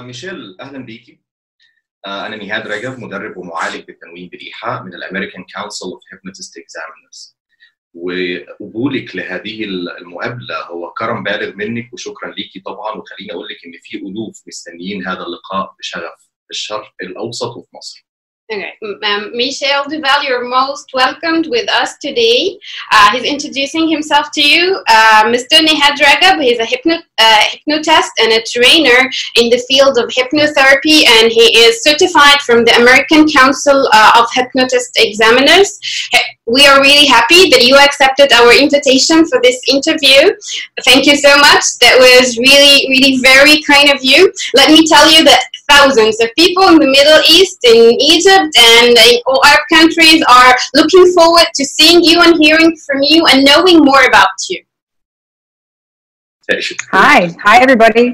ميشيل أهلا بيكي. أنا نهاد رجب، مدرب ومعالج بالتنويم بالإيحاء من الأمريكان كونسل أوف هيبنوتست إكزامينرز. وقبولك لهذه المقابلة هو كرم بالغ منك وشكرا ليكي طبعا، وخليني أقول لك إن في ألوف مستنيين هذا اللقاء بشغف في الشرق الأوسط وفي مصر. Okay, Mishel Duval, you're most welcomed with us today. He's introducing himself to you. Mr. Nehad Ragab, he's a hypnotist and a trainer in the field of hypnotherapy, and he is certified from the American Council of Hypnotist Examiners. We are really happy that you accepted our invitation for this interview. Thank you so much. That was really very kind of you. Let me tell you that thousands of people in the Middle East, in Egypt, and in all Arab countries are looking forward to seeing you and hearing from you and knowing more about you. Hi everybody.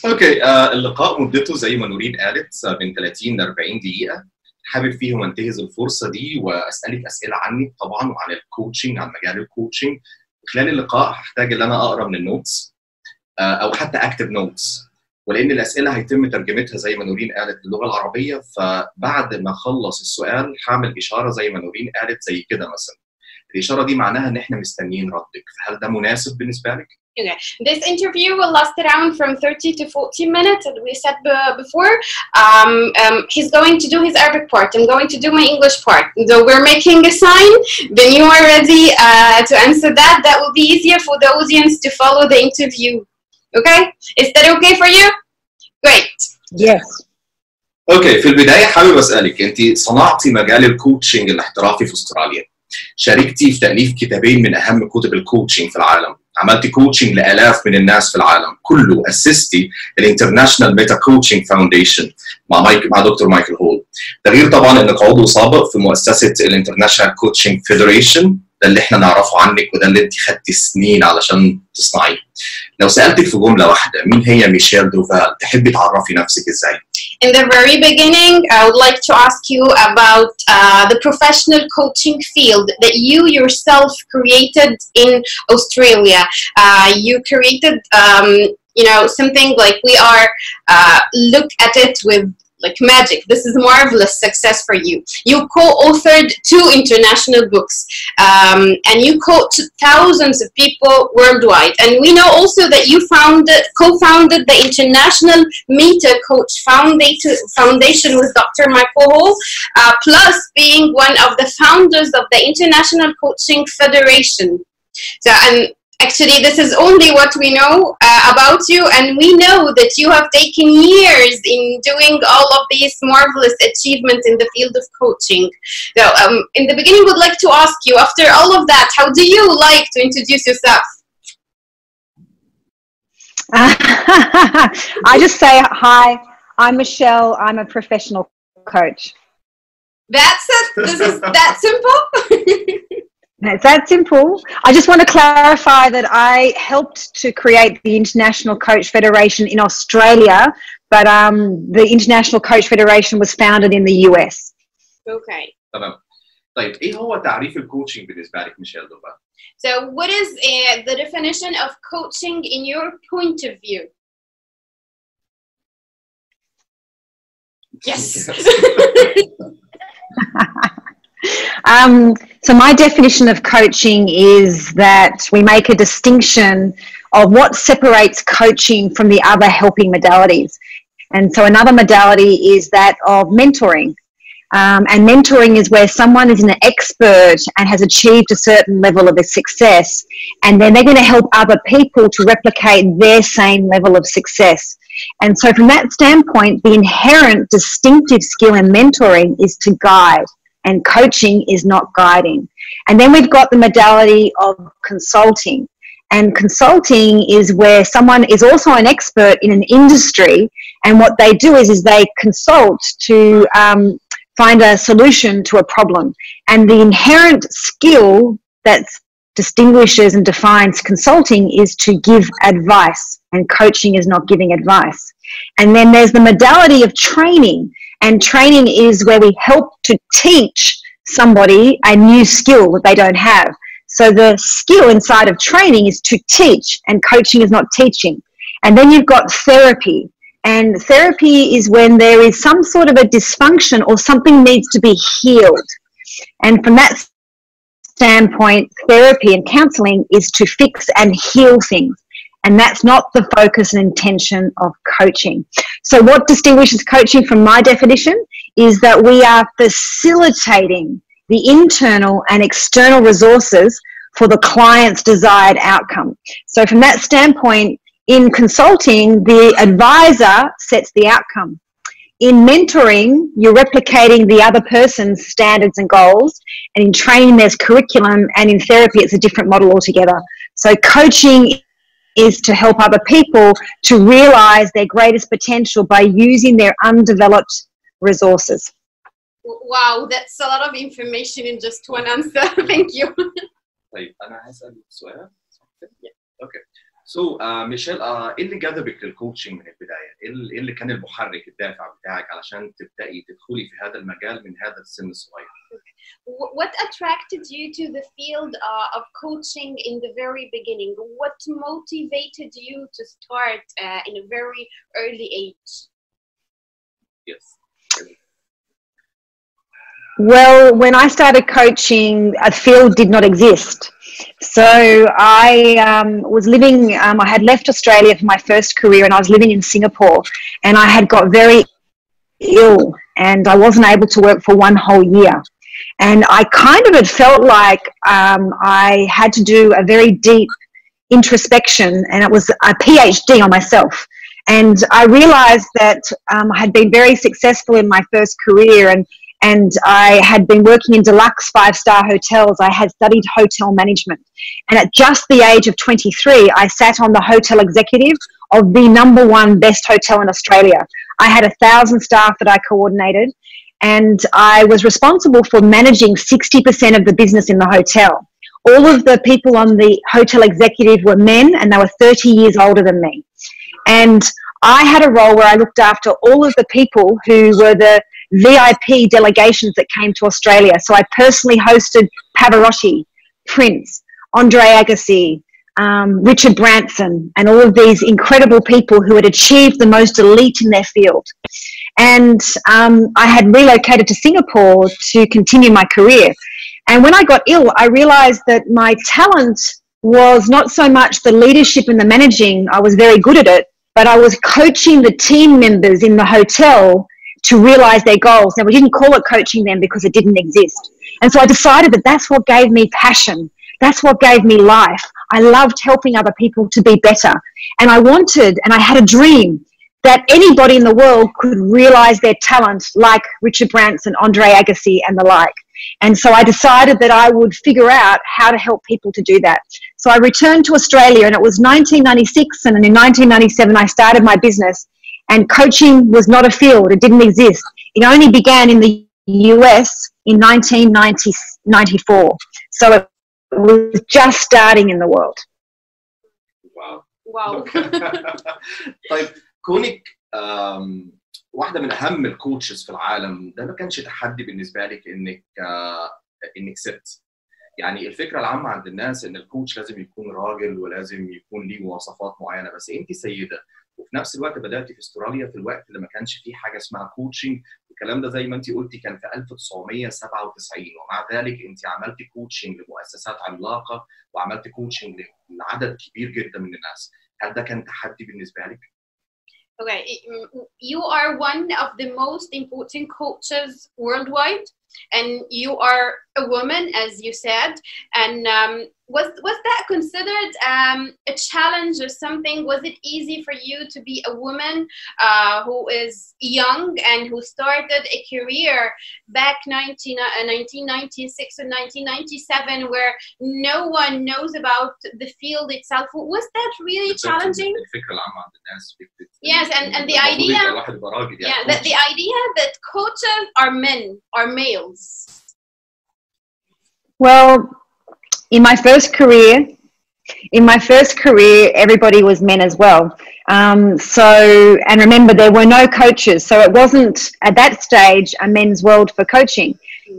اوكي، اللقاء مدته زي ما نورين قالت من 30 ل 40 دقيقة. حابب فيهم انتهز الفرصة دي واسألك أسئلة عنك طبعا وعن الكوتشنج، عن مجال الكوتشنج. خلال اللقاء هحتاج ان انا اقرا من النوتس او حتى اكتب نوتس، ولان الاسئله هيتم ترجمتها زي ما نورين قالت للغه العربيه، فبعد ما اخلص السؤال هعمل اشاره زي ما نورين قالت زي كده مثلا. الاشاره دي معناها ان احنا مستنيين ردك، فهل ده مناسب بالنسبه لك؟ Okay. This interview will last around from 30 to 40 minutes, as we said before. He's going to do his Arabic part. I'm going to do my English part. So we're making a sign. When you are ready to answer that, that will be easier for the audience to follow the interview. Okay? Is that okay for you? Great. Yes. اوكي، في البدايه حابب اسالك، انت صنعتي مجال الكوتشنج الاحترافي في استراليا. شاركتي في تاليف كتابين من اهم كتب الكوتشنج في العالم. عملتي كوتشنج لالاف من الناس في العالم كله. اسستي الانترناشونال ميتا كوتشنج فاونديشن مع دكتور مايكل هول. ده غير طبعا انك عضو سابق في مؤسسه الانترناشونال كوتشنج فيدريشن، ده اللي احنا نعرفه عنك وده اللي انت خدتي سنين علشان تصنعيه. لو سالتك في جمله واحده مين هي ميشيل دوفال، تحبي تعرفي نفسك ازاي؟ In the very beginning, I would like to ask you about the professional coaching field that you yourself created in Australia. You created, you know, something like we are look at it with like magic. This is marvelous success for you. You co-authored 2 international books, and you coach thousands of people worldwide. And we know also that you co-founded the International Meta Coach Foundation with Dr. Michael Hall, plus being one of the founders of the International Coaching Federation. So, and actually, this is only what we know about you, and we know that you have taken years in doing all of these marvelous achievements in the field of coaching. So, in the beginning, would like to ask you, after all of that, how do you like to introduce yourself? I just say, hi, I'm Michelle, I'm a professional coach. That's it? This is that simple? It's that simple. I just want to clarify that I helped to create the International Coach Federation in Australia, but the International Coach Federation was founded in the US. Okay. تمام. طيب ايه هو تعريف الكوتشنج بالنسبه لك ميشيل دوفال؟ So what is the definition of coaching in your point of view? Yes. So my definition of coaching is that we make a distinction of what separates coaching from the other helping modalities. And so another modality is that of mentoring. And mentoring is where someone is an expert and has achieved a certain level of success, and then they're going to help other people to replicate their same level of success. And so from that standpoint, the inherent distinctive skill in mentoring is to guide, and coaching is not guiding. And then we've got the modality of consulting. And consulting is where someone is also an expert in an industry, and what they do is they consult to find a solution to a problem. And the inherent skill that distinguishes and defines consulting is to give advice, and coaching is not giving advice. And then there's the modality of training, and training is where we help to teach somebody a new skill that they don't have. So the skill inside of training is to teach, and coaching is not teaching. And then you've got therapy. And therapy is when there is some sort of a dysfunction or something needs to be healed. And from that standpoint, therapy and counselling is to fix and heal things. And that's not the focus and intention of coaching. So what distinguishes coaching from my definition is that we are facilitating the internal and external resources for the client's desired outcome. So from that standpoint, in consulting, the advisor sets the outcome. In mentoring, you're replicating the other person's standards and goals. And in training, there's curriculum. And in therapy, it's a different model altogether. So coaching is to help other people to realize their greatest potential by using their undeveloped resources. Wow, that's a lot of information in just one answer. Thank you. طيب أنا هسأل سؤال. Okay. So ميشيل إيه اللي جذبك للكوتشنج من البداية؟ إيه اللي كان المحرك الدافع بتاعك علشان تبدأي تدخلي في هذا المجال من هذا السن الصغير؟ What attracted you to the field of coaching in the very beginning? What motivated you to start in a very early age? Yes. Well, when I started coaching, a field did not exist. So I was living, I had left Australia for my first career and I was living in Singapore, and I had got very ill and I wasn't able to work for one whole year. And I kind of had felt like I had to do a very deep introspection, and it was a PhD on myself. And I realized that I had been very successful in my first career, and I had been working in deluxe 5-star hotels. I had studied hotel management. And at just the age of 23, I sat on the hotel executive of the #1 best hotel in Australia. I had 1,000 staff that I coordinated, and I was responsible for managing 60% of the business in the hotel. All of the people on the hotel executive were men, and they were 30 years older than me. And I had a role where I looked after all of the people who were the VIP delegations that came to Australia. So I personally hosted Pavarotti, Prince, Andre Agassi, Richard Branson, and all of these incredible people who had achieved the most elite in their field. And I had relocated to Singapore to continue my career. And when I got ill, I realized that my talent was not so much the leadership and the managing. I was very good at it, but I was coaching the team members in the hotel to realize their goals. Now, we didn't call it coaching then because it didn't exist. And so I decided that that's what gave me passion. That's what gave me life. I loved helping other people to be better. And I wanted, and I had a dream that anybody in the world could realize their talent, like Richard Branson, Andre Agassi, and the like. And so I decided that I would figure out how to help people to do that. So I returned to Australia, and it was 1996, and in 1997 I started my business. And coaching was not a field. It didn't exist. It only began in the US in 1994. So it was just starting in the world. Wow. طيب كونك واحدة من أهم الكوتشز في العالم، ده ما كانش تحدي بالنسبة لك إنك ست؟ يعني الفكرة العامة عند الناس إن الكوتش لازم يكون راجل ولازم يكون ليه مواصفات معينة، بس أنت سيدة وفي نفس الوقت بدأتي في استراليا في الوقت اللي ما كانش فيه حاجة اسمها كوتشنج. الكلام ده زي ما انت قلتي كان في 1997، ومع ذلك انت عملتي كوتشنج لمؤسسات عملاقة وعملتي كوتشنج لعدد كبير جدا من الناس. هل ده كان تحدي بالنسبة لك؟ Okay, you are one of the most important coaches worldwide, and you are a woman, as you said. And was that considered a challenge or something? Was it easy for you to be a woman who is young and who started a career back 1996 and 1997, where no one knows about the field itself? Was that really challenging? Yes, and the idea, the idea that coaches are men, are males. Well, in my first career, everybody was men as well. And remember, there were no coaches, so it wasn't at that stage a men's world for coaching.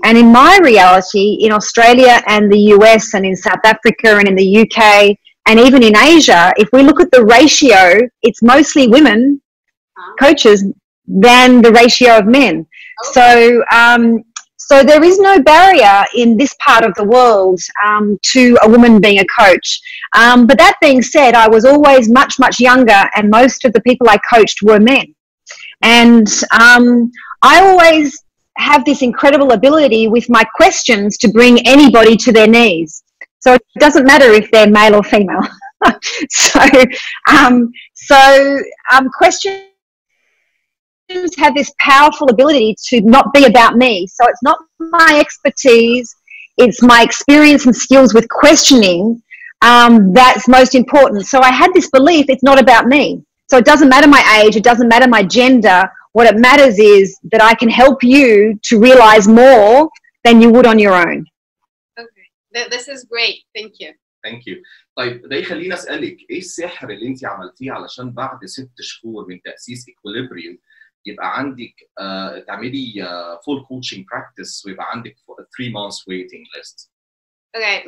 And in my reality, in Australia and the US and in South Africa and in the UK and even in Asia, if we look at the ratio, it's mostly women coaches than the ratio of men. So, so there is no barrier in this part of the world to a woman being a coach. But that being said, I was always much, much younger, and most of the people I coached were men. And I always have this incredible ability with my questions to bring anybody to their knees. So it doesn't matter if they're male or female. Questions have this powerful ability to not be about me. So it's not my expertise, it's my experience and skills with questioning that's most important. So I had this belief it's not about me. So it doesn't matter my age, it doesn't matter my gender. What it matters is that I can help you to realize more than you would on your own. Okay, this is great. Thank you. Thank you. طيب ده يخليني اسالك ايه السحر اللي انت عملتيه علشان بعد 6 شهور من تاسيس إكويليبريم يبقى عندك تعملي full coaching practice ويبقى عندك 3 months waiting list. Okay,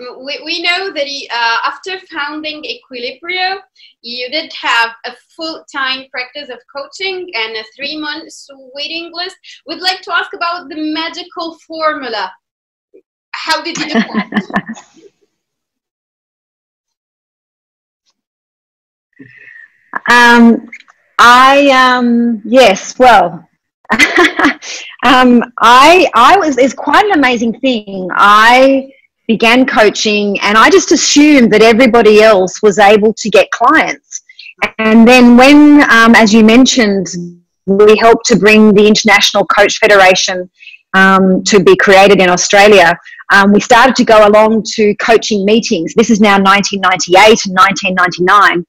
we know that after founding Equilibrio, you did have a full-time practice of coaching and a 3 months waiting list. We'd like to ask about the magical formula. How did you do that? Yes, well, it's quite an amazing thing. I began coaching and I just assumed that everybody else was able to get clients. And then when, as you mentioned, we helped to bring the International Coach Federation to be created in Australia, we started to go along to coaching meetings. This is now 1998 and 1999.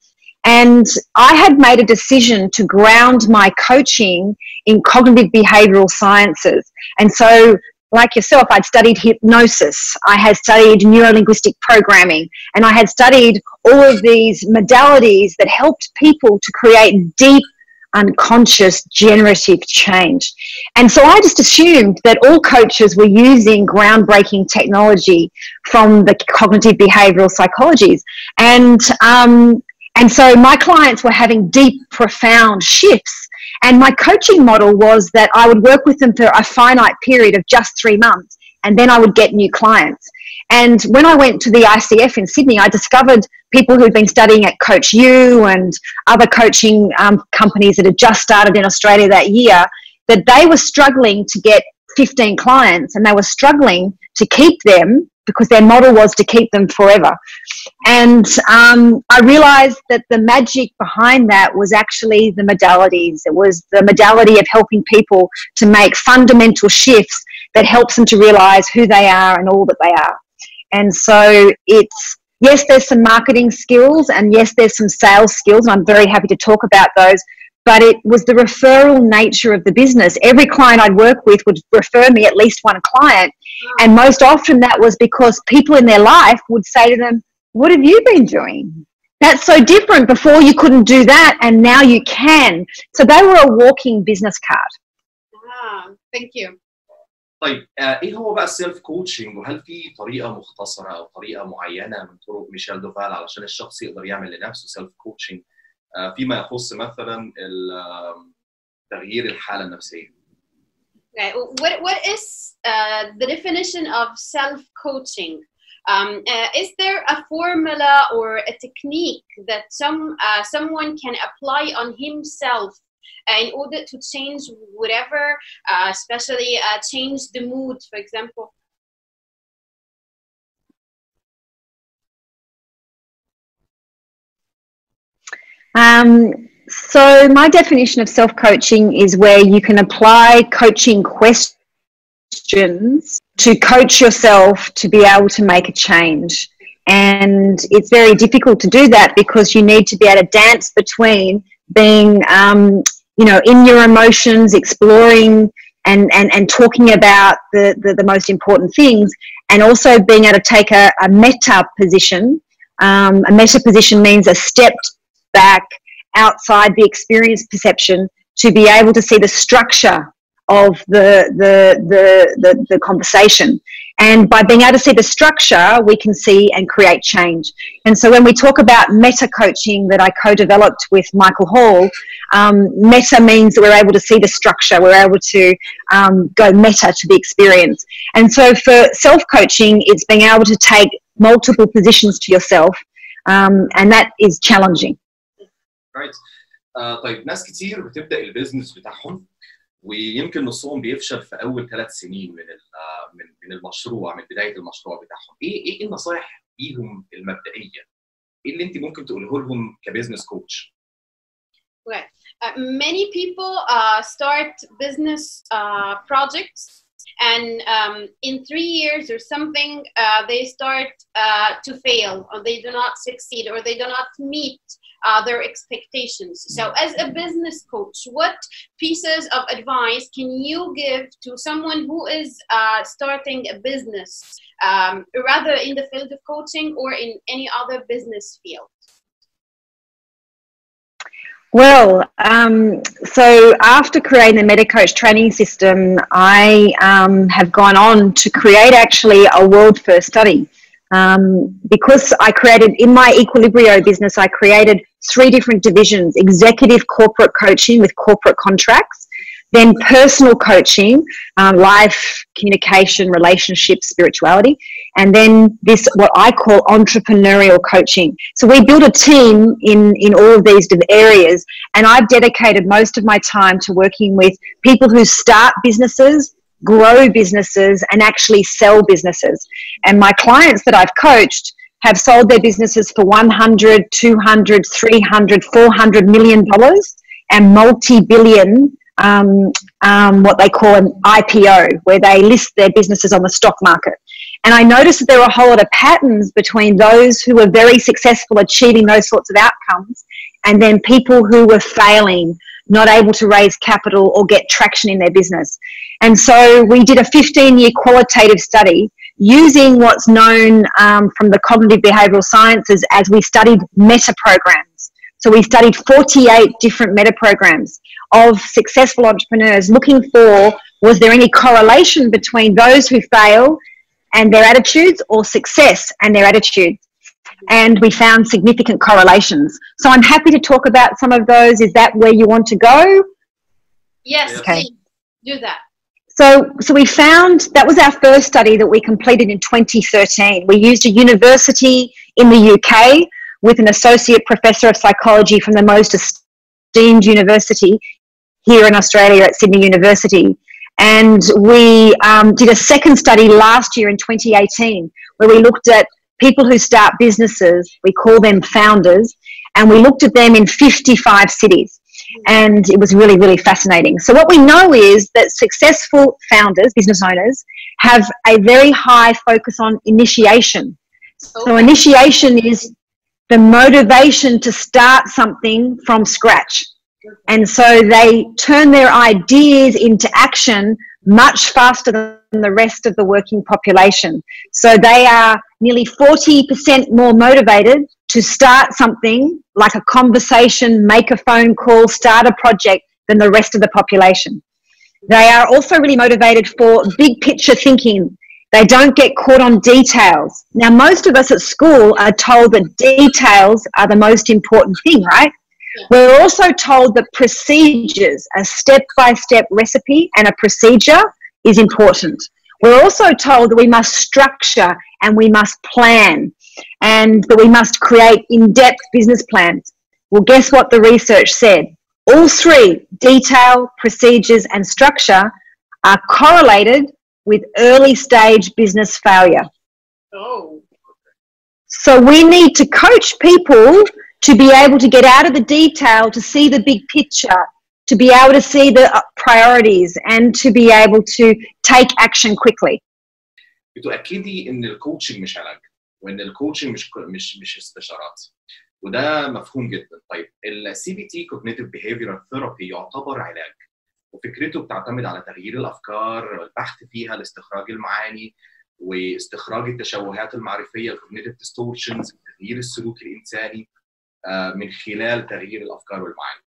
And I had made a decision to ground my coaching in cognitive behavioural sciences. And so, like yourself, I'd studied hypnosis, I had studied neuro-linguistic programming, and I had studied all of these modalities that helped people to create deep, unconscious, generative change. And so I just assumed that all coaches were using groundbreaking technology from the cognitive behavioural psychologies. And so my clients were having deep, profound shifts. And my coaching model was that I would work with them for a finite period of just 3 months, and then I would get new clients. And when I went to the ICF in Sydney, I discovered people who'd been studying at Coach U and other coaching companies that had just started in Australia that year, that they were struggling to get 15 clients, and they were struggling to keep them because their model was to keep them forever. And I realized that the magic behind that was actually the modalities. It was the modality of helping people to make fundamental shifts that helps them to realize who they are and all that they are. And so it's, yes, there's some marketing skills, and yes, there's some sales skills, and I'm very happy to talk about those. But it was the referral nature of the business. Every client I'd work with would refer me at least one client. And most often that was because people in their life would say to them, what have you been doing? That's so different. Before you couldn't do that, and now you can. So they were a walking business card. Thank you. طيب ايه هو بقى السيلف كوتشنج، وهل في طريقه مختصره او طريقه معينه من طرق ميشيل دوفال علشان الشخص يقدر يعمل لنفسه سيلف كوتشنج فيما يخص مثلا تغيير الحاله النفسيه؟ Okay. What is the definition of self-coaching? Is there a formula or a technique that someone can apply on himself in order to change whatever, especially change the mood, for example? So my definition of self-coaching is where you can apply coaching questions to coach yourself to be able to make a change. And it's very difficult to do that because you need to be able to dance between being, in your emotions, exploring and talking about the most important things, and also being able to take a meta position. A meta position means a step back outside the experience perception to be able to see the structure of the conversation. And by being able to see the structure, we can see and create change. And so when we talk about meta coaching that I co-developed with Michael Hall, meta means that we're able to see the structure, we're able to go meta to the experience. And so for self-coaching, it's being able to take multiple positions to yourself, and that is challenging. Right. طيب ناس كتير بتبدأ البيزنس بتاعهم ويمكن نصهم بيفشل في اول 3 سنين من المشروع، من بدايه المشروع بتاعهم. ايه النصائح ليهم المبدئيه؟ ايه اللي انت ممكن تقوله لهم كبزنس كوتش؟ Right. Many people start business projects, and in 3 years or something, they start to fail, or they do not succeed, or they do not meet their expectations. So as a business coach, what pieces of advice can you give to someone who is starting a business, rather in the field of coaching or in any other business field? Well, so after creating the MetaCoach training system, I have gone on to create actually a world first study. Because I created, in my Equilibrio business, I created 3 different divisions: executive corporate coaching with corporate contracts, then personal coaching, life, communication, relationships, spirituality, and then this, what I call entrepreneurial coaching. So we built a team in all of these areas, and I've dedicated most of my time to working with people who start businesses, grow businesses, and actually sell businesses. And my clients that I've coached have sold their businesses for $100, $200, $300, $400 million, and multi-billion, what they call an IPO, where they list their businesses on the stock market. And I noticed that there were a whole lot of patterns between those who were very successful achieving those sorts of outcomes, and then people who were failing, not able to raise capital or get traction in their business. And so we did a 15-year qualitative study using what's known from the cognitive behavioral sciences as we studied meta programs. So we studied 48 different meta programs of successful entrepreneurs, looking for, was there any correlation between those who fail and their attitudes, or success and their attitudes? And we found significant correlations. So I'm happy to talk about some of those. Is that where you want to go? Yes, okay. Please do that. So we found, that was our first study that we completed in 2013. We used a university in the UK with an associate professor of psychology from the most esteemed university here in Australia at Sydney University. And we did a second study last year in 2018 where we looked at people who start businesses, we call them founders, and we looked at them in 55 cities. And it was really, really fascinating. So what we know is that successful founders, business owners, have a very high focus on initiation. So initiation is the motivation to start something from scratch. And so they turn their ideas into action much faster than the rest of the working population. So they are nearly 40% more motivated to start something like a conversation, make a phone call, start a project than the rest of the population. They are also really motivated for big picture thinking. They don't get caught on details. Now, most of us at school are told that details are the most important thing, right? We're also told that procedures, a step-by-step recipe and a procedure is important. We're also told that we must structure and we must plan, and that we must create in-depth business plans. Well, guess what the research said? All 3, detail, procedures, and structure, are correlated with early-stage business failure. Oh. So we need to coach people to be able to get out of the detail, to see the big picture, to be able to see the priorities, and to be able to take action quickly. بتؤكدي ان الكوتشنج مش علاج، وان الكوتشنج مش استشارات، وده مفهوم جدا. طيب الCBT Cognitive Behavioral Therapy يعتبر علاج، وفكرته بتعتمد على تغيير الافكار، البحث فيها لاستخراج المعاني واستخراج التشوهات المعرفيه، الكوجنيتيف ديستورشنز، تغيير السلوك الانساني من خلال تغيير الافكار والمعاني.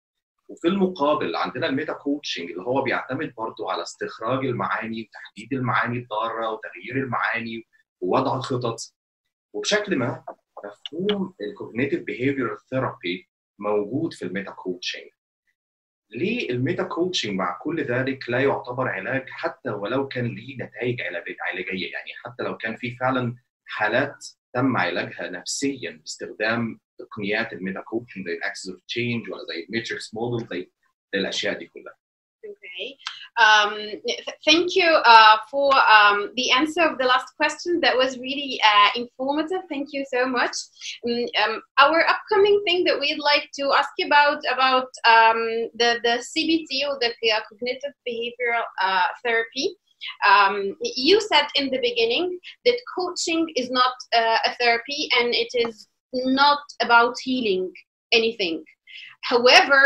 وفي المقابل عندنا الميتا كوتشنج اللي هو بيعتمد برضو على استخراج المعاني وتحديد المعاني الضاره وتغيير المعاني ووضع الخطط. وبشكل ما مفهوم الكوجنيتيف بيهيفيرال ثيرابي موجود في الميتا كوتشنج. ليه الميتا كوتشنج مع كل ذلك لا يعتبر علاج حتى ولو كان ليه نتائج علاجيه؟ يعني حتى لو كان في فعلا حالات تم علاجها نفسيا باستخدام تقنيات الميتا كوتشنج زي الاكسس اوف تشينج ولا زي الماتريكس موديل زي الاشياء دي كلها. Okay. Thank you for the answer of the last question. That was really informative. Thank you so much. Our upcoming thing that we'd like to ask you about the CBT or the cognitive behavioral therapy. You said in the beginning that coaching is not a therapy and it is not about healing anything. However,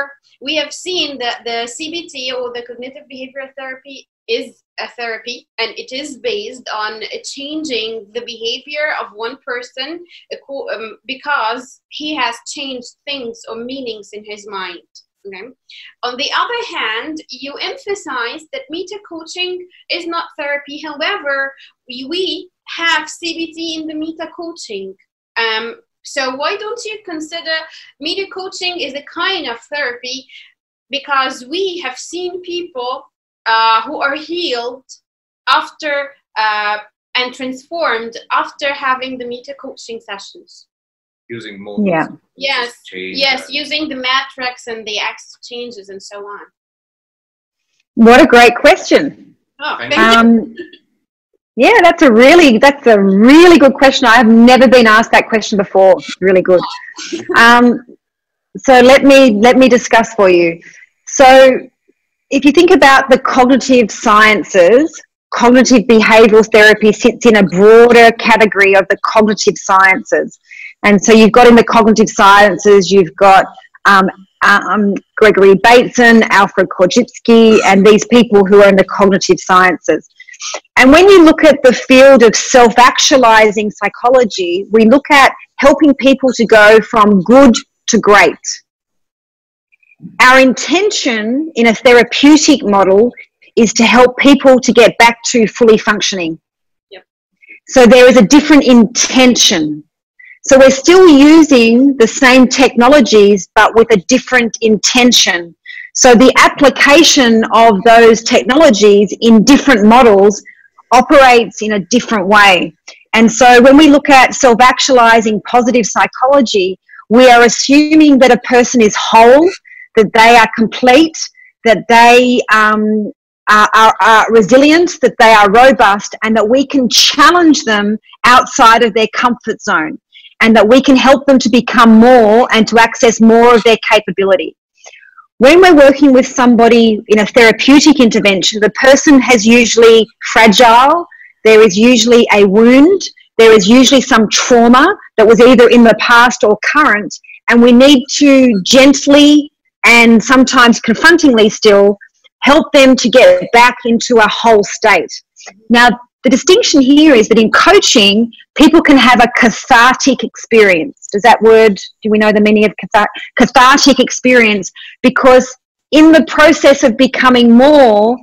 we have seen that the CBT or the cognitive behavioral therapy is a therapy, and it is based on changing the behavior of one person because he has changed things or meanings in his mind. Okay. On the other hand, you emphasize that meta coaching is not therapy. However, we have CBT in the meta coaching. So why don't you consider meta coaching is a kind of therapy, because we have seen people who are healed after and transformed after having the meta coaching sessions. Using models. Yeah. Yes, using the matrix and the exchanges and so on. What a great question. Oh, thank you. Yeah, that's a really good question. I have never been asked that question before. Really good. So let me discuss for you. So if you think about the cognitive sciences, cognitive behavioral therapy sits in a broader category of the cognitive sciences. And so you've got in the cognitive sciences, you've got Gregory Bateson, Alfred Korzybski, and these people who are in the cognitive sciences. And when you look at the field of self-actualizing psychology, we look at helping people to go from good to great. Our intention in a therapeutic model is to help people to get back to fully functioning. Yep. So there is a different intention. So we're still using the same technologies, but with a different intention. So the application of those technologies in different models operates in a different way. And so when we look at self-actualizing positive psychology, we are assuming that a person is whole, that they are complete, that they are resilient, that they are robust, and that we can challenge them outside of their comfort zone, and that we can help them to become more and to access more of their capability. When we're working with somebody in a therapeutic intervention, the person has usually fragile, there is usually a wound, there is usually some trauma that was either in the past or current, and we need to gently and sometimes confrontingly still help them to get back into a whole state. Now, the distinction here is that in coaching, people can have a cathartic experience. Does that word, do we know the meaning of cathartic experience? Because in the process of becoming more,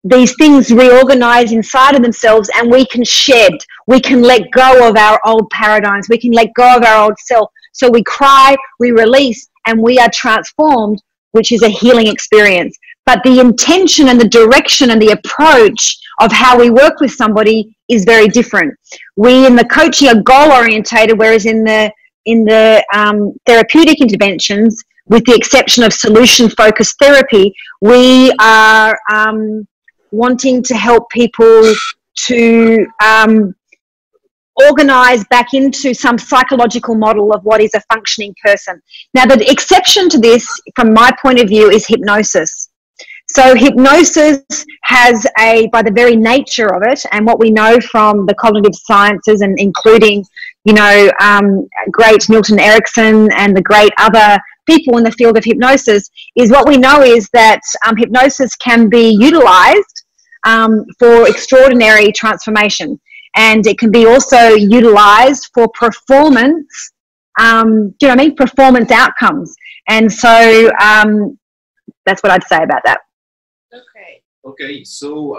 these things reorganize inside of themselves, and we can shed, we can let go of our old paradigms, we can let go of our old self. So we cry, we release, and we are transformed, which is a healing experience. But the intention and the direction and the approach of how we work with somebody is very different. We in the coaching are goal orientated, whereas in the therapeutic interventions, with the exception of solution focused therapy, we are wanting to help people to organize back into some psychological model of what is a functioning person. Now, the exception to this, from my point of view, is hypnosis. So hypnosis has by the very nature of it, and what we know from the cognitive sciences, and including, great Milton Erickson and the great other people in the field of hypnosis, is what we know is that hypnosis can be utilized for extraordinary transformation. And it can be also utilized for performance, performance outcomes. And so that's what I'd say about that. Okay, so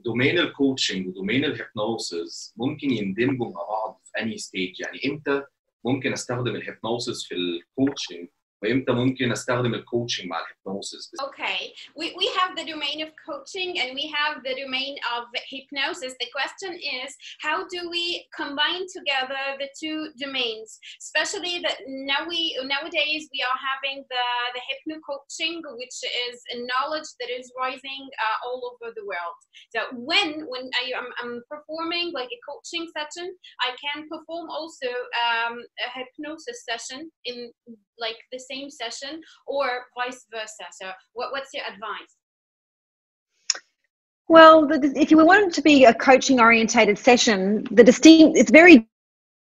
دومين الكوتشنج ودومين الهيبنوسيس ممكن يندمجوا مع بعض في أي ستيج؟ يعني إمتى ممكن أستخدم الهيبنوسيس في الكوتشنج وإمتى ممكن أستخدم الكوتشنج مع الهيبنوسيس؟ Okay, we have the domain of coaching and we have the domain of hypnosis. The question is, how do we combine together the two domains? Especially that nowadays we are having the hypno coaching, which is a knowledge that is rising all over the world. So when I'm performing like a coaching session, I can perform also a hypnosis session in like the same session, or vice versa. So what's your advice? Well, if you want it to be a coaching orientated session, it's very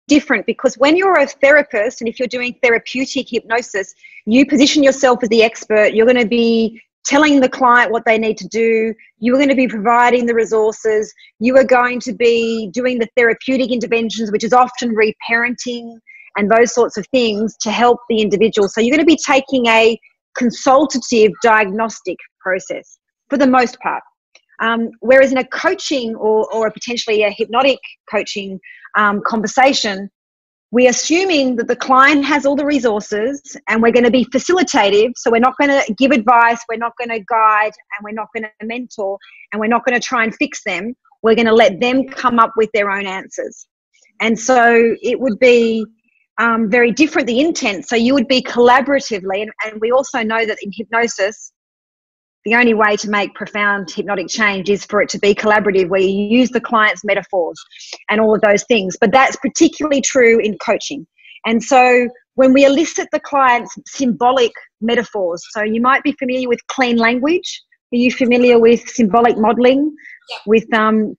different, because when you're a therapist and if you're doing therapeutic hypnosis, you position yourself as the expert. You're going to be telling the client what they need to do. You are going to be providing the resources. You are going to be doing the therapeutic interventions, which is often reparenting and those sorts of things to help the individual. So you're going to be taking a consultative diagnostic process for the most part. Whereas in a coaching or potentially a hypnotic coaching conversation, we're assuming that the client has all the resources and we're going to be facilitative. So we're not going to give advice, we're not going to guide, and we're not going to mentor, and we're not going to try and fix them. We're going to let them come up with their own answers. And so it would be very different, the intent. So you would be collaboratively, and we also know that in hypnosis, the only way to make profound hypnotic change is for it to be collaborative, where you use the client's metaphors and all of those things. But that's particularly true in coaching. And so when we elicit the client's symbolic metaphors, so you might be familiar with clean language. Are you familiar with symbolic modelling? Yeah. With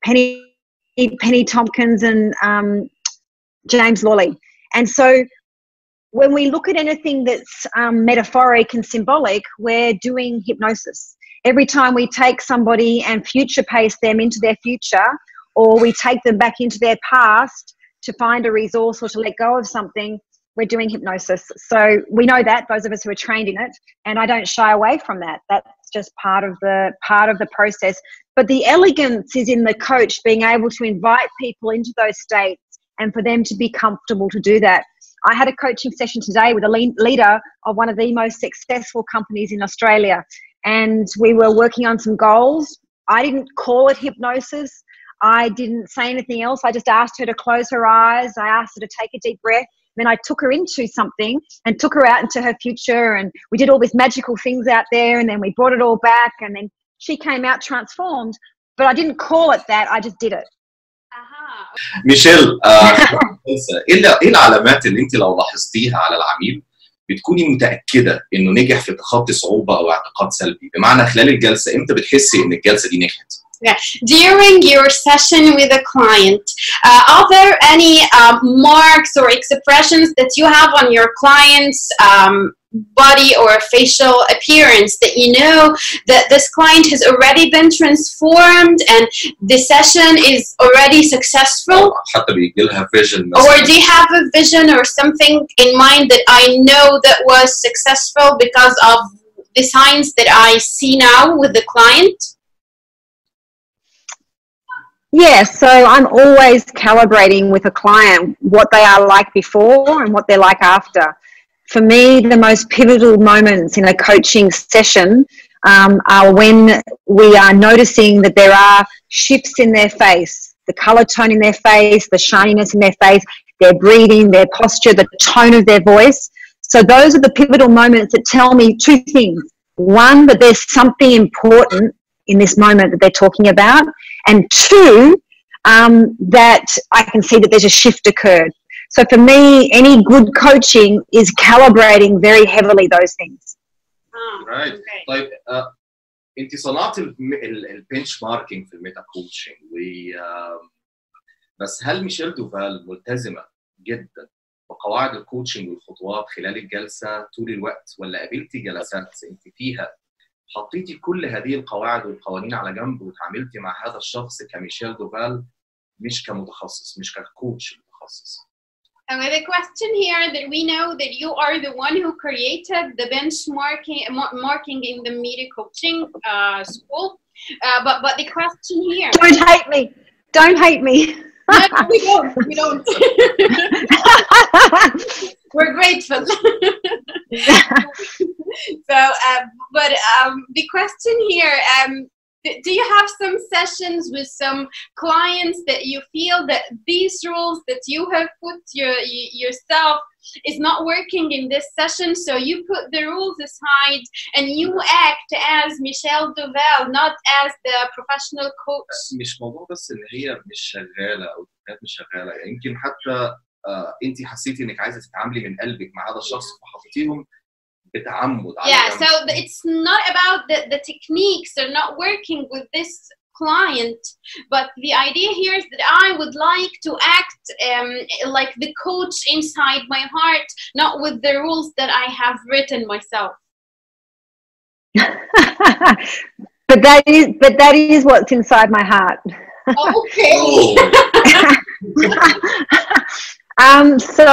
Penny Tompkins and James Lawley? And so when we look at anything that's metaphoric and symbolic, we're doing hypnosis. Every time we take somebody and future pace them into their future, or we take them back into their past to find a resource or to let go of something, we're doing hypnosis. So we know that, those of us who are trained in it, and I don't shy away from that. That's just part of the process. But the elegance is in the coach being able to invite people into those states and for them to be comfortable to do that. I had a coaching session today with a leader of one of the most successful companies in Australia, and we were working on some goals. I didn't call it hypnosis. I didn't say anything else. I just asked her to close her eyes. I asked her to take a deep breath. Then I took her into something and took her out into her future, and we did all these magical things out there, and then we brought it all back, and then she came out transformed. But I didn't call it that. I just did it. ميشيل، ايه العلامات اللي انت لو لاحظتيها على العميل بتكوني متاكده انه نجح في تخطي صعوبه او اعتقاد سلبي؟ بمعنى خلال الجلسه امتى بتحسي ان الجلسه دي نجحت؟ Yeah. During your session with a client, are there any marks or expressions that you have on your client's body or facial appearance that you know that this client has already been transformed and the session is already successful? حتى بيجي لها vision. Or do you have a vision or something in mind that I know that was successful because of the signs that I see now with the client? Yeah, so I'm always calibrating with a client what they are like before and what they're like after. For me, the most pivotal moments in a coaching session are when we are noticing that there are shifts in their face, the colour tone in their face, the shininess in their face, their breathing, their posture, the tone of their voice. So those are the pivotal moments that tell me two things. One, that there's something important in this moment that they're talking about, and two, that I can see that there's a shift occurred. So for me, any good coaching is calibrating very heavily those things. Right. Okay. طيب انت صنعت البنش ماركينج في الميتا كوتشنج، بس هل ميشيل دوفال ملتزمه جدا بقواعد الكوتشنج والخطوات خلال الجلسه طول الوقت، ولا قابلتي جلسات انت فيها حطيتي كل هذه القواعد والقوانين على جنب وتعاملتي مع هذا الشخص كميشيل دوفال مش كمتخصص، مش ككوتش متخصص؟ With a question here that we know that you are the one who created the benchmarking in the media coaching school. But the question here. Don't hate me. Don't hate me. No, we don't. We don't. We're grateful. So, but the question here. Do you have some sessions with some clients that you feel that these rules that you have put yourself is not working in this session, so you put the rules aside and you act as Michelle Dovel, not as the professional coach? مش موضوع بس ان هي مش شغاله او مش شغاله، يعني يمكن حتى انت حسيتي انك عايزه تتعاملي من قلبك مع هذا الشخص فحطيتيهم بتعمد. Yeah, so it's not about the techniques are not working with this client, but the idea here is that I would like to act like the coach inside my heart, not with the rules that I have written myself. but that is what's inside my heart. Okay. So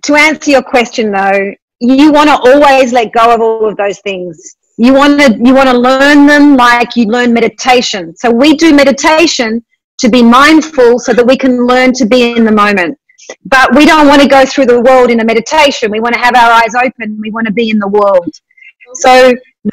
to answer your question though, you want to always let go of all of those things. You want to learn them like you learn meditation. So we do meditation to be mindful so that we can learn to be in the moment. But we don't want to go through the world in a meditation. We want to have our eyes open. We want to be in the world. So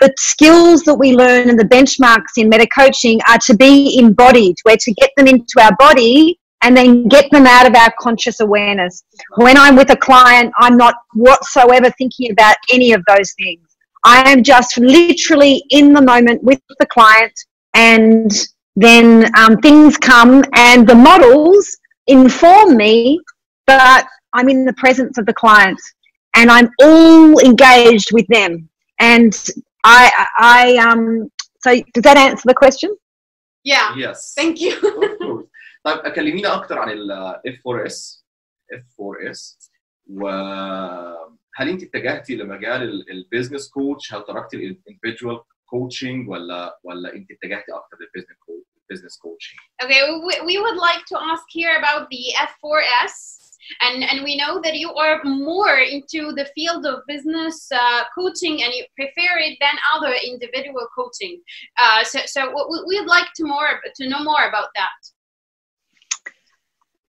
the skills that we learn and the benchmarks in meta coaching are to be embodied. We're to get them into our body and then get them out of our conscious awareness. When I'm with a client, I'm not whatsoever thinking about any of those things. I am just literally in the moment with the client, and then things come and the models inform me, but I'm in the presence of the client and I'm all engaged with them. And so does that answer the question? Yeah. Yes. Thank you. طيب كلمينا أكتر عن ال F4S وهل أنت اتجهتي لمجال البيزنس كوتش؟ هل تركتي الانdividual coaching ولا أنت اتجهتي أكتر للبيزنس coaching؟ Okay, we would like to ask here about the F4S, and we know that you are more into the field of business coaching and you prefer it than other individual coaching. So we'd like to know more about that.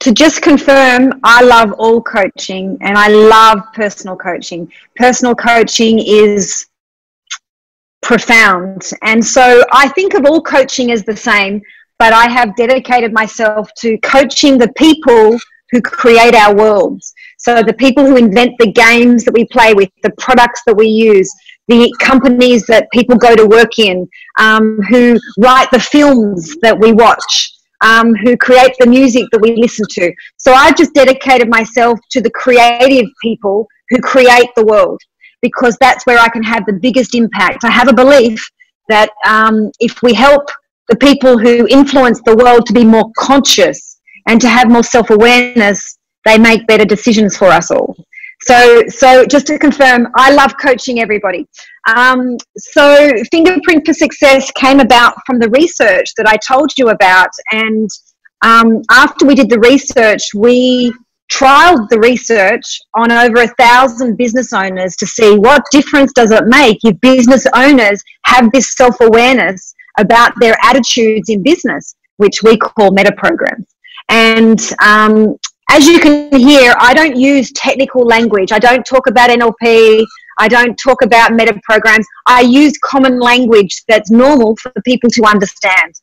To just confirm, I love all coaching and I love personal coaching. Personal coaching is profound. And so I think of all coaching as the same, but I have dedicated myself to coaching the people who create our worlds. So the people who invent the games that we play with, the products that we use, the companies that people go to work in, who write the films that we watch, who create the music that we listen to. So I've just dedicated myself to the creative people who create the world, because that's where I can have the biggest impact. I have a belief that if we help the people who influence the world to be more conscious and to have more self-awareness, they make better decisions for us all. So just to confirm, I love coaching everybody. So Fingerprint for Success came about from the research that I told you about. And after we did the research, we trialed the research on over 1,000 business owners to see what difference does it make if business owners have this self-awareness about their attitudes in business, which we call meta programs. And as you can hear, I don't use technical language. I don't talk about NLP. I don't talk about meta programs. I use common language that's normal for people to understand.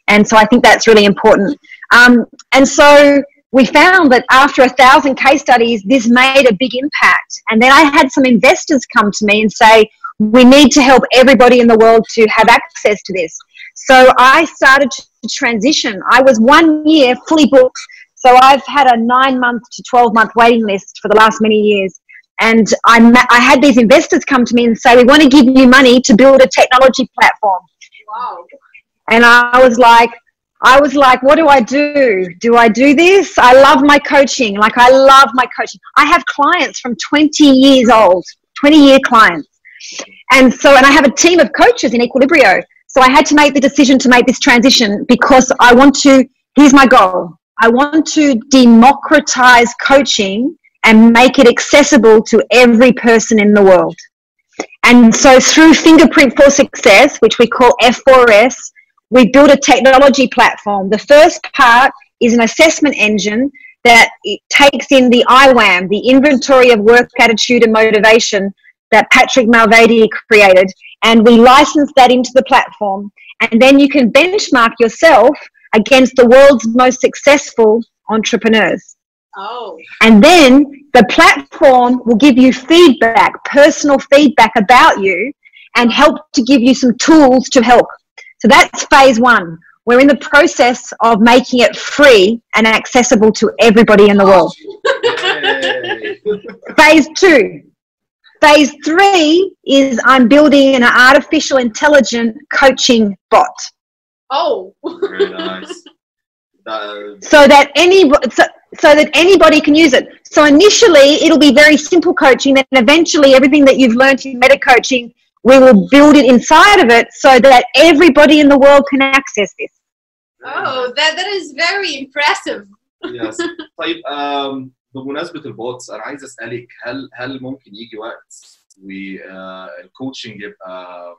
And so I think that's really important. And so we found that after 1,000 case studies, this made a big impact. And then I had some investors come to me and say, we need to help everybody in the world to have access to this. So I started to transition. I was 1 year fully booked. So I've had a 9-month to 12-month waiting list for the last many years. And I had these investors come to me and say, we want to give you money to build a technology platform. Wow. And I was like, what do I do? Do I do this? I love my coaching. Like, I love my coaching. I have clients from 20 years old, 20-year clients. And I have a team of coaches in Equilibrio. So I had to make the decision to make this transition because I want to, here's my goal. I want to democratize coaching and make it accessible to every person in the world. And so through Fingerprint for Success, which we call F4S, we built a technology platform. The first part is an assessment engine that it takes in the IWAM, the Inventory of Work Attitude and Motivation that Patrick Mulvady created, and we license that into the platform. And then you can benchmark yourself against the world's most successful entrepreneurs. Oh. And then the platform will give you feedback, personal feedback about you, and help to give you some tools to help. So that's phase one. We're in the process of making it free and accessible to everybody in the world. Phase two. Phase three is I'm building an artificial intelligent coaching bot. Oh. Very nice. So that anybody can use it. So initially it'll be very simple coaching, then eventually everything that you've learned in meta coaching, we will build it inside of it so that everybody in the world can access this. Oh, that is very impressive. Yes. طيب بمناسبة البوتس أنا عايز أسألك هل ممكن يجي وقت والكوتشنج يبقى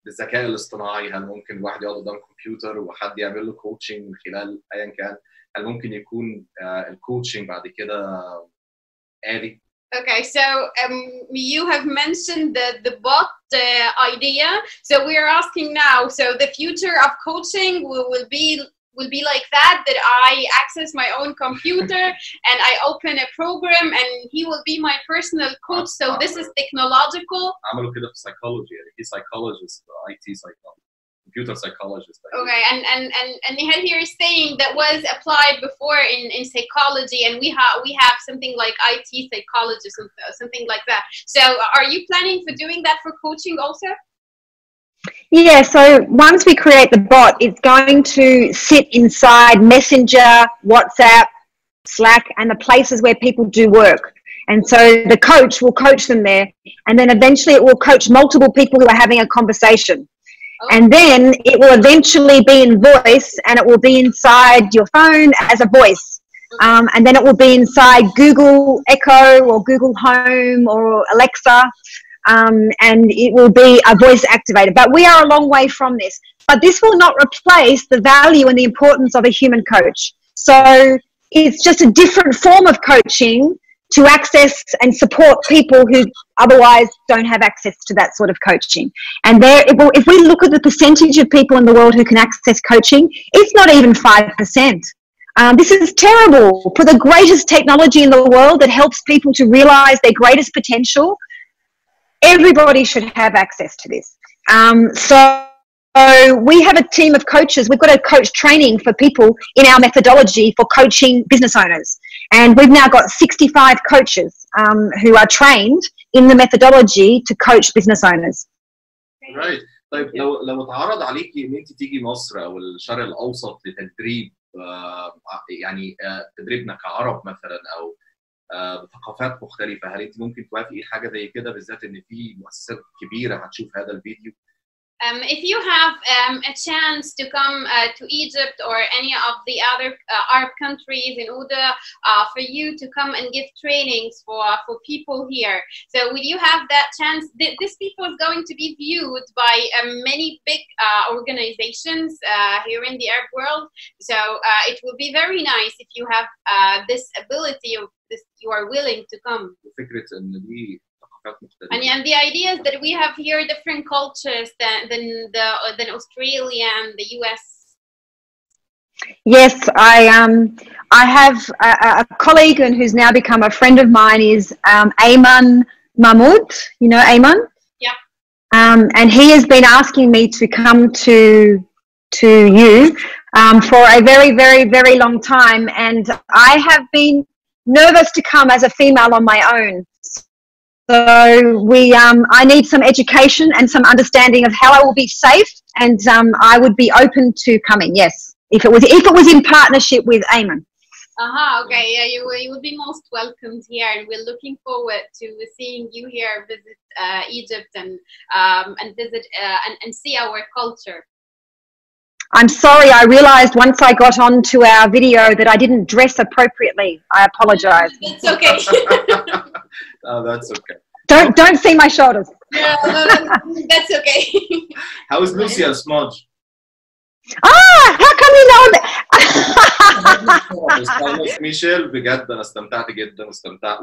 بالذكاء الاصطناعي؟ هل ممكن الواحد يقعد قدام كمبيوتر وحد يعمل له كوتشنج من خلال أيا كان؟ هل ممكن يكون الكوتشنج بعد كده آلي؟ Okay, so you have mentioned the bot idea. So we are asking now. So the future of coaching will be like that I access my own computer and I open a program and he will be my personal coach. So this is technological. عملوا كده في psychology. He's psychologist, IT psychologist, computer psychologist. Okay, and Nihad here is saying that was applied before in psychology, and we have something like IT psychologist and something like that. So are you planning for doing that for coaching also? Yeah, so once we create the bot, it's going to sit inside Messenger, WhatsApp, Slack, and the places where people do work. And so the coach will coach them there, and then eventually it will coach multiple people who are having a conversation. And then it will eventually be in voice, and it will be inside your phone as a voice. And then it will be inside Google Echo or Google Home or Alexa, and it will be a voice activated. But we are a long way from this. But this will not replace the value and the importance of a human coach. So it's just a different form of coaching to access and support people who otherwise don't have access to that sort of coaching. And if we look at the percentage of people in the world who can access coaching, it's not even 5%. This is terrible. For the greatest technology in the world that helps people to realize their greatest potential, everybody should have access to this. So we have a team of coaches. We've got a coach training for people in our methodology for coaching business owners. And we've now got 65 coaches who are trained in the methodology to coach business owners. Right. طيب لو اتعرض عليكي ان انت تيجي مصر او الشرق الاوسط لتدريب يعني تدريبنا كعرب مثلا او بثقافات مختلفة، هل انت ممكن توافقي حاجة زي كده بالذات ان في مؤسسات كبيرة هتشوف هذا الفيديو؟ If you have a chance to come to Egypt or any of the other Arab countries in order for you to come and give trainings for people here, so will you have that chance? This people is going to be viewed by many big organizations here in the Arab world, so it will be very nice if you have this ability or this, you are willing to come. فكرة ان دي And the idea is that we have here different cultures than Australia and the US. Yes, I have a colleague and who's now become a friend of mine is Ayman Mahmoud. You know Ayman? Yeah. And he has been asking me to come to you for a very, very, very long time, and I have been nervous to come as a female on my own. So I need some education and some understanding of how I will be safe, and I would be open to coming. Yes, if it was in partnership with Ayman. Okay, yeah, you will be most welcomed here, and we're looking forward to seeing you here visit Egypt and visit and see our culture. I'm sorry, I realised once I got onto our video that I didn't dress appropriately. I apologise. It's okay. Oh, that's okay. Don't see my shoulders. No, that's okay. How is Lucia Smudge? How come you know that? ميشيل بجد انا استمتعت جدا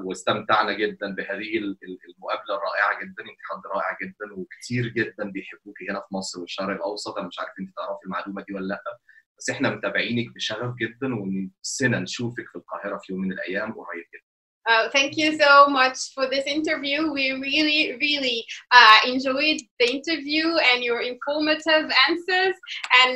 واستمتعنا جدا بهذه المقابله الرائعه جدا. انت حد رائع جدا وكتير جدا بيحبوكي هنا في مصر والشرق الاوسط. انا مش عارف انت تعرفي المعلومه دي ولا لا، بس احنا متابعينك بشغف جدا ونفسنا نشوفك في القاهره في يوم من الايام قريب جدا. Thank you so much for this interview. We really enjoyed the interview and your informative answers. And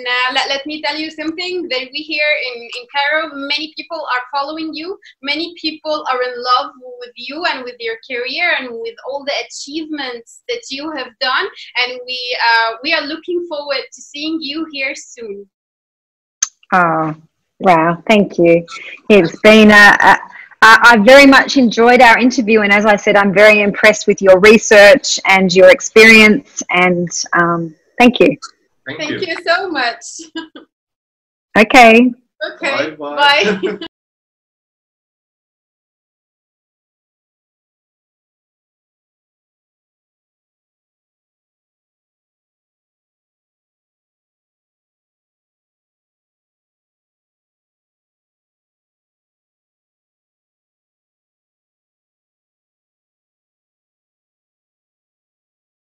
let me tell you something, that we here in Cairo, many people are following you. Many people are in love with you and with your career and with all the achievements that you have done. And we are looking forward to seeing you here soon. Oh, wow. Thank you. It's been I very much enjoyed our interview, and as I said, I'm very impressed with your research and your experience, and thank you. Thank you so much. Okay. Okay. Bye. Bye.